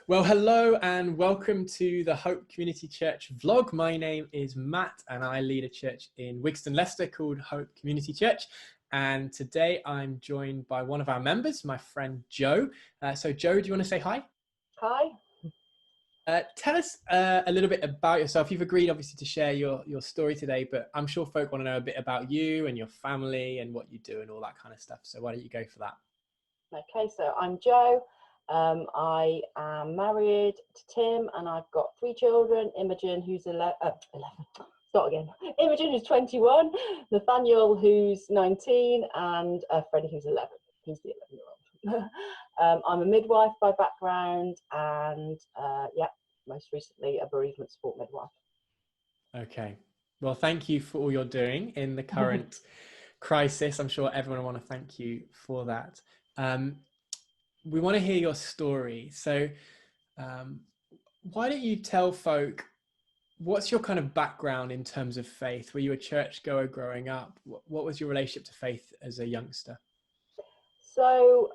Well, hello and welcome to the Hope Community Church vlog. My name is Matt and I lead a church in Wigston, Leicester called Hope Community Church. And today I'm joined by one of our members, my friend Joe. So Joe, do you want to say hi? Hi. Tell us a little bit about yourself. You've agreed obviously to share your story today, but I'm sure folk want to know a bit about you and your family and what you do and all that kind of stuff. So why don't you go for that? Okay, so I'm Joe. I am married to Tim and I've got 3 children. Imogen, who's 11. Start again. Imogen, who's 21. Nathaniel, who's 19. And Freddie, who's 11. He's the 11-year-old. I'm a midwife by background and most recently a bereavement support midwife. Okay. Well, thank you for all you're doing in the current crisis. I'm sure everyone will want to thank you for that. We want to hear your story. So why don't you tell folk, what's your kind of background in terms of faith? Were you a churchgoer growing up? What was your relationship to faith as a youngster? So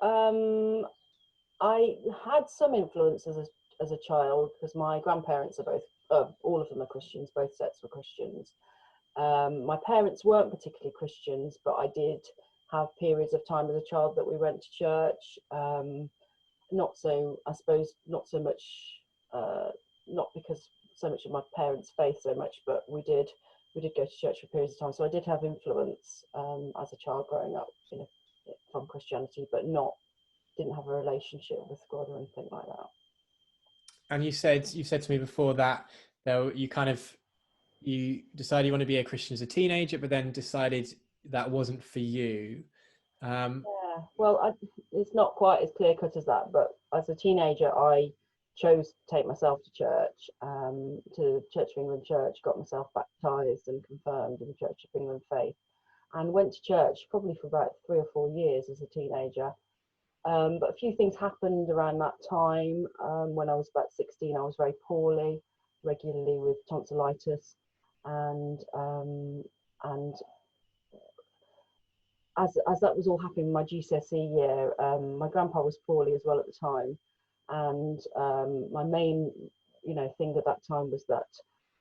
I had some influence as a child because my grandparents are both, all of them are Christians, both sets were Christians. My parents weren't particularly Christians, but I did have periods of time as a child that we went to church. Not so much, not because so much of my parents' faith so much, but we did go to church for periods of time. So I did have influence as a child growing up, from Christianity, but didn't have a relationship with God or anything like that. And you said to me before that though you decided you want to be a Christian as a teenager, but then decided that wasn't for you. Yeah, well, it's not quite as clear cut as that, but as a teenager, I chose to take myself to church, to Church of England Church, got myself baptised and confirmed in the Church of England faith, and went to church probably for about 3 or 4 years as a teenager. But a few things happened around that time. When I was about 16, I was very poorly, regularly with tonsillitis, and as that was all happening, my GCSE year, my grandpa was poorly as well at the time, and my main, thing at that time was that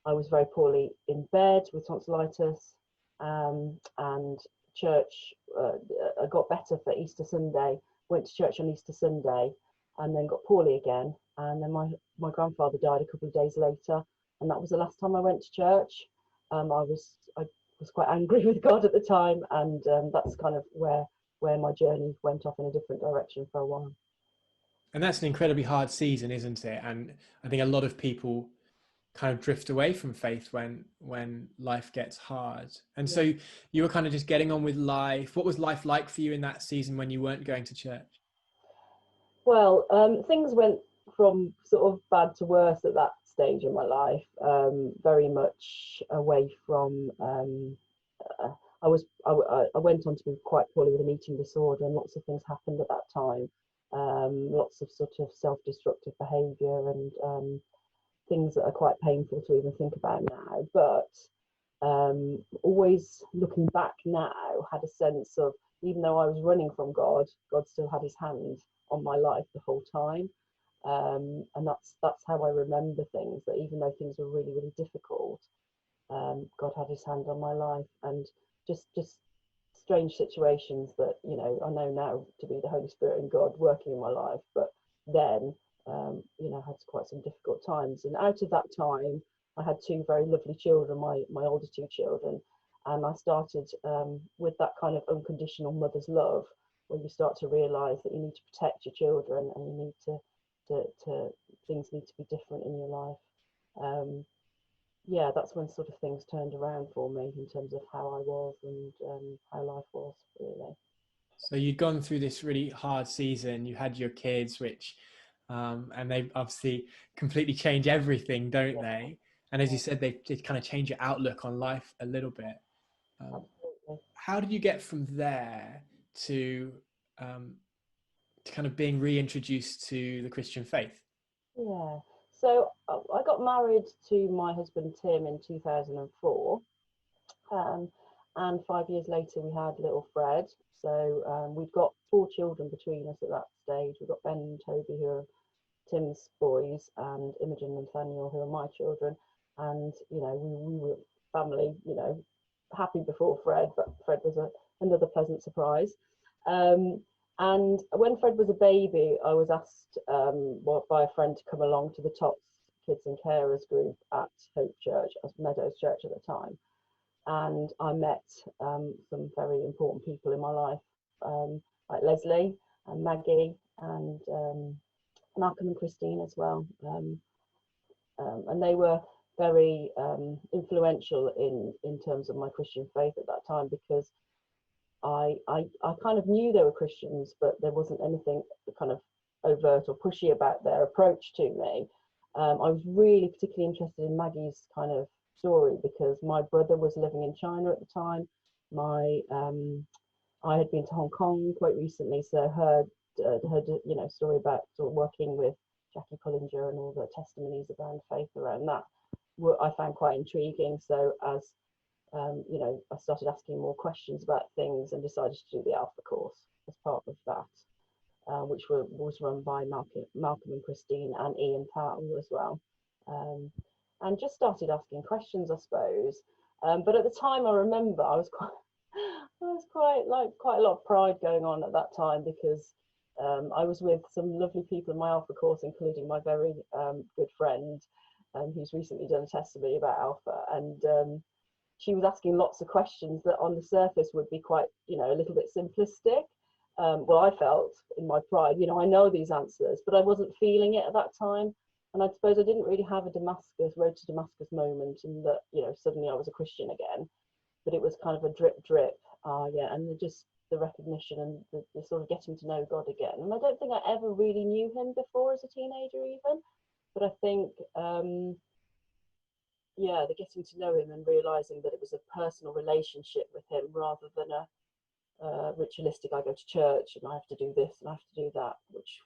I was very poorly in bed with tonsillitis, and church. I got better for Easter Sunday. Went to church on Easter Sunday, and then got poorly again. And then my grandfather died a couple of days later, and that was the last time I went to church. I was quite angry with God at the time, and that's kind of where my journey went off in a different direction for a while. And that's an incredibly hard season, isn't it? And I think a lot of people kind of drift away from faith when life gets hard. And Yeah. so you were kind of just getting on with life. What was life like for you in that season when you weren't going to church? Well, things went from sort of bad to worse at that stage in my life. Very much away from. I went on to be quite poorly with an eating disorder, and lots of things happened at that time. Lots of sort of self-destructive behaviour and things that are quite painful to even think about now. But always looking back now, had a sense of, even though I was running from God, God still had his hand on my life the whole time. And that's how I remember things, that even though things were really, really difficult, God had his hand on my life, and just strange situations that, I know now to be the Holy Spirit and God working in my life, but then, had quite some difficult times. And out of that time, I had 2 very lovely children, my older 2 children, and I started with that kind of unconditional mother's love, where you start to realise that you need to protect your children, and you need to things need to be different in your life. That's when sort of things turned around for me in terms of how I was and how life was, really. So you'd gone through this really hard season, you had your kids, which and they obviously completely change everything, don't they? And as you said, they kind of change your outlook on life a little bit. Absolutely. How did you get from there to kind of being reintroduced to the Christian faith? Yeah. So I got married to my husband Tim in 2004, and 5 years later we had little Fred. So we'd got 4 children between us at that stage. We've got Ben and Toby, who are Tim's boys and Imogen and Nathaniel, who are my children, and we were family, happy before Fred, but Fred was another pleasant surprise. And when Fred was a baby, I was asked by a friend to come along to the Tots Kids and Carers group at Hope Church, as Meadows Church at the time. And I met some very important people in my life, like Leslie and Maggie and Malcolm and Christine as well. And they were very influential in terms of my Christian faith at that time, because I kind of knew they were Christians, but there wasn't anything kind of overt or pushy about their approach to me. I was really particularly interested in Maggie's kind of story, because my brother was living in China at the time. I had been to Hong Kong quite recently, so heard story about sort of working with Jackie Pullinger and all the testimonies around faith around that. I found quite intriguing. So as I started asking more questions about things and decided to do the Alpha course as part of that, which was run by Malcolm and Christine and Ian Powell as well, and just started asking questions, I suppose. But at the time, I remember I was quite a lot of pride going on at that time, because I was with some lovely people in my Alpha course, including my very good friend, who's recently done a testimony about Alpha, and she was asking lots of questions that on the surface would be quite, a little bit simplistic. Well, I felt in my pride, I know these answers, but I wasn't feeling it at that time. And I suppose I didn't really have a road to Damascus moment, in that, suddenly I was a Christian again. But it was kind of a drip, and just the recognition and the sort of getting to know God again. And I don't think I ever really knew him before as a teenager even, but I think, the getting to know him and realising that it was a personal relationship with him rather than a ritualistic, I go to church and I have to do this and I have to do that, which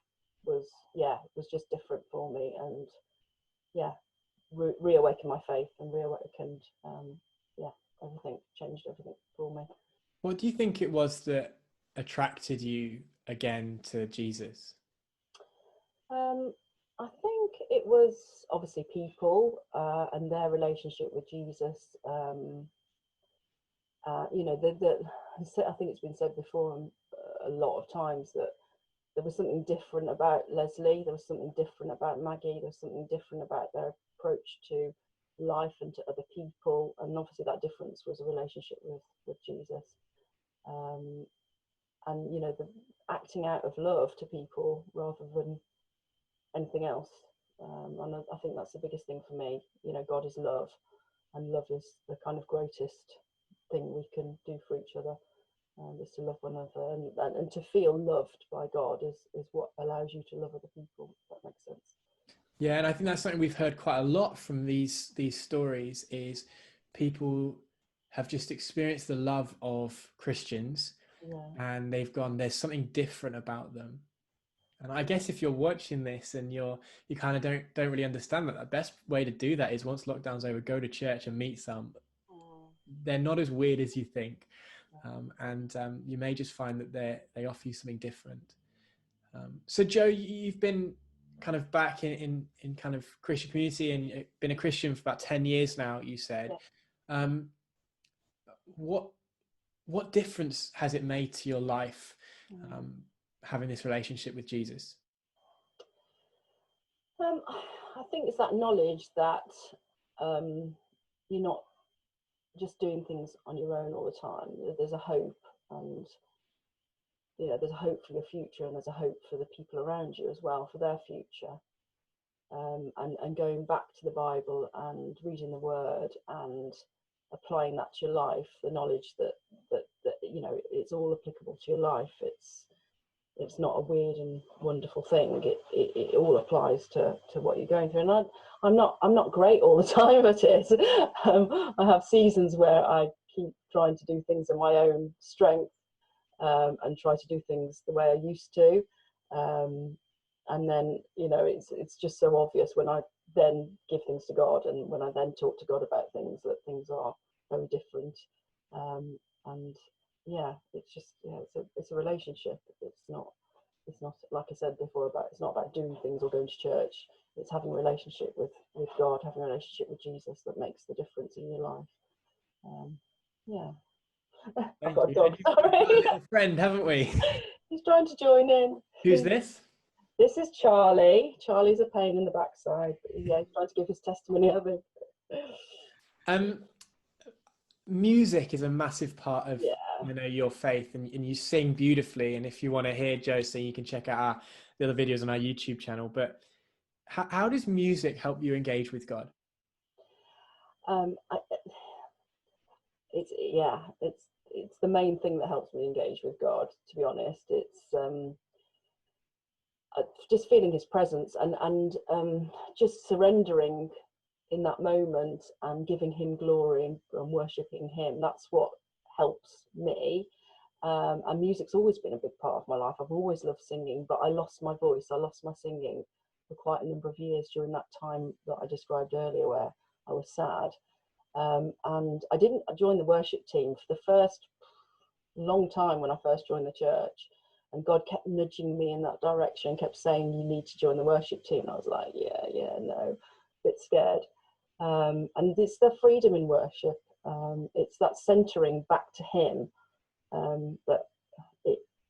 was, it was just different for me. And reawakened my faith and reawakened, everything, changed everything for me. What do you think it was that attracted you again to Jesus? I think it was obviously people and their relationship with Jesus. I think it's been said before a lot of times that there was something different about Leslie, there was something different about Maggie, there was something different about their approach to life and to other people, and obviously that difference was a relationship with Jesus. And the acting out of love to people rather than anything else. And I think that's the biggest thing for me. God is love, and love is the kind of greatest thing we can do for each other, is to love one another, and to feel loved by God is what allows you to love other people, if that makes sense. Yeah, and I think that's something we've heard quite a lot from these stories, is people have just experienced the love of Christians, and they've gone, there's something different about them. And I guess if you're watching this and you kind of don't really understand that, the best way to do that is, once lockdown's over, go to church and meet some. They're not as weird as you think, and you may just find that they offer you something different. So Joe, you've been kind of back in kind of Christian community, and you've been a Christian for about 10 years now, you said. What difference has it made to your life, having this relationship with Jesus? I think it's that knowledge that you're not just doing things on your own all the time. There's a hope, and there's a hope for your future, and there's a hope for the people around you as well, for their future. And going back to the Bible and reading the Word and applying that to your life, the knowledge that it's all applicable to your life. It's not a weird and wonderful thing. It all applies to what you're going through. And I'm not great all the time at it. I have seasons where I keep trying to do things in my own strength, and try to do things the way I used to. And then it's just so obvious when I then give things to God, and when I then talk to God about things, that things are very different. And it's just it's a relationship. It's not, like I said before, it's not about doing things or going to church. It's having a relationship with God, having a relationship with Jesus that makes the difference in your life. Yeah. I've Thank got a you. dog, And we've got a sorry. little friend, haven't we? He's trying to join in. Who's this? This is Charlie. Charlie's a pain in the backside, but yeah, he's trying to give his testimony of it. Um, music is a massive part of Yeah. your faith, and you sing beautifully. And if you want to hear Joe sing, you can check out the other videos on our YouTube channel. But how does music help you engage with God? It's the main thing that helps me engage with God, to be honest. It's just feeling his presence and just surrendering in that moment and giving him glory and worshipping him. That's what helps me. And music's always been a big part of my life. I've always loved singing, but I lost my voice. I lost my singing for quite a number of years during that time that I described earlier where I was sad. And I didn't join the worship team for the first long time when I first joined the church. And God kept nudging me in that direction, kept saying, you need to join the worship team. And I was like, yeah, no, a bit scared. And it's the freedom in worship. It's that centering back to him that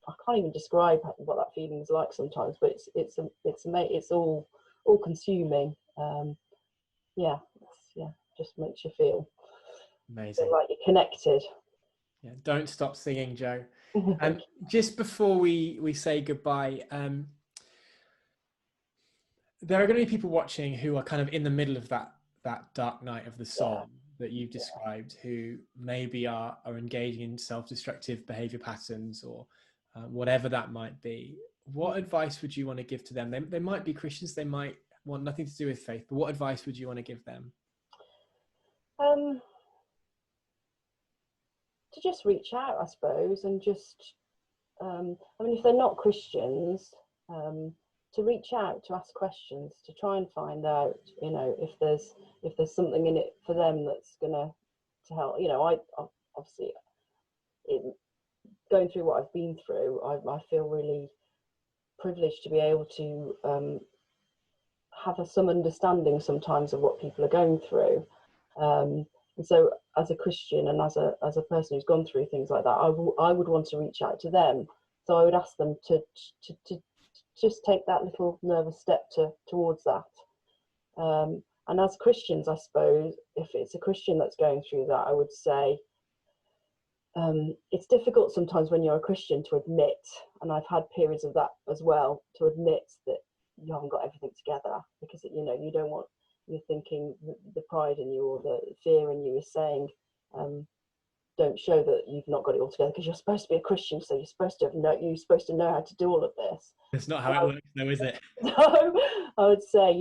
I can't even describe what that feeling is like sometimes, but it's all consuming. Just makes you feel Amazing. like you're connected. Yeah, don't stop singing, Joe. And just before we say goodbye, there are going to be people watching who are kind of in the middle of that dark night of the soul that you've described, who maybe are engaging in self-destructive behavior patterns or whatever that might be. What advice would you want to give to them? They might be Christians, they might want nothing to do with faith, but what advice would you want to give them? To just reach out, I suppose, and just if they're not Christians, to reach out, to ask questions, to try and find out, if there's something in it for them that's gonna to help. I obviously, going through what I've been through, I feel really privileged to be able to have some understanding sometimes of what people are going through. And so as a Christian and as a person who's gone through things like that, I would want to reach out to them. So I would ask them to just take that little nervous step towards that. And as Christians, I suppose, if it's a Christian that's going through that, I would say it's difficult sometimes when you're a Christian to admit, and I've had periods of that as well, to admit that you haven't got everything together, because you don't want, you're thinking the pride in you or the fear in you is saying don't show that you've not got it all together, because you're supposed to be a Christian, so you're supposed to know how to do all of this. That's not how it works though, is it? So I would say,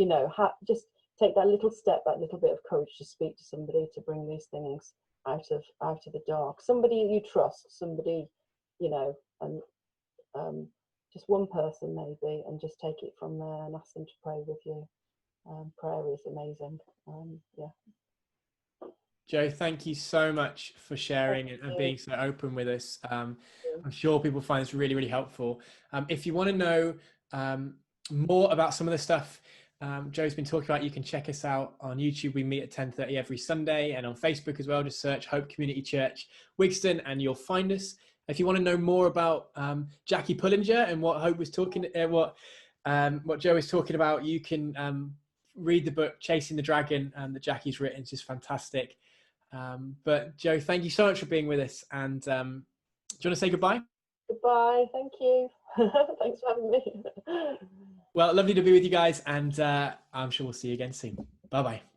just take that little step, that little bit of courage to speak to somebody, to bring these things out of the dark. Somebody you trust, somebody, and just one person maybe, and just take it from there and ask them to pray with you. Prayer is amazing. Joe, thank you so much for sharing and being so open with us. I'm sure people find this really, really helpful. If you want to know more about some of the stuff Joe's been talking about, you can check us out on YouTube. We meet at 10:30 every Sunday, and on Facebook as well. Just search Hope Community Church Wigston and you'll find us. If you want to know more about Jackie Pullinger and what Hope was talking, what Joe was talking about, you can read the book Chasing the Dragon that Jackie's written. It's just fantastic. But Joe, thank you so much for being with us. And do you want to say goodbye? Goodbye. Thank you. Thanks for having me. Well, lovely to be with you guys, and I'm sure we'll see you again soon. Bye-bye.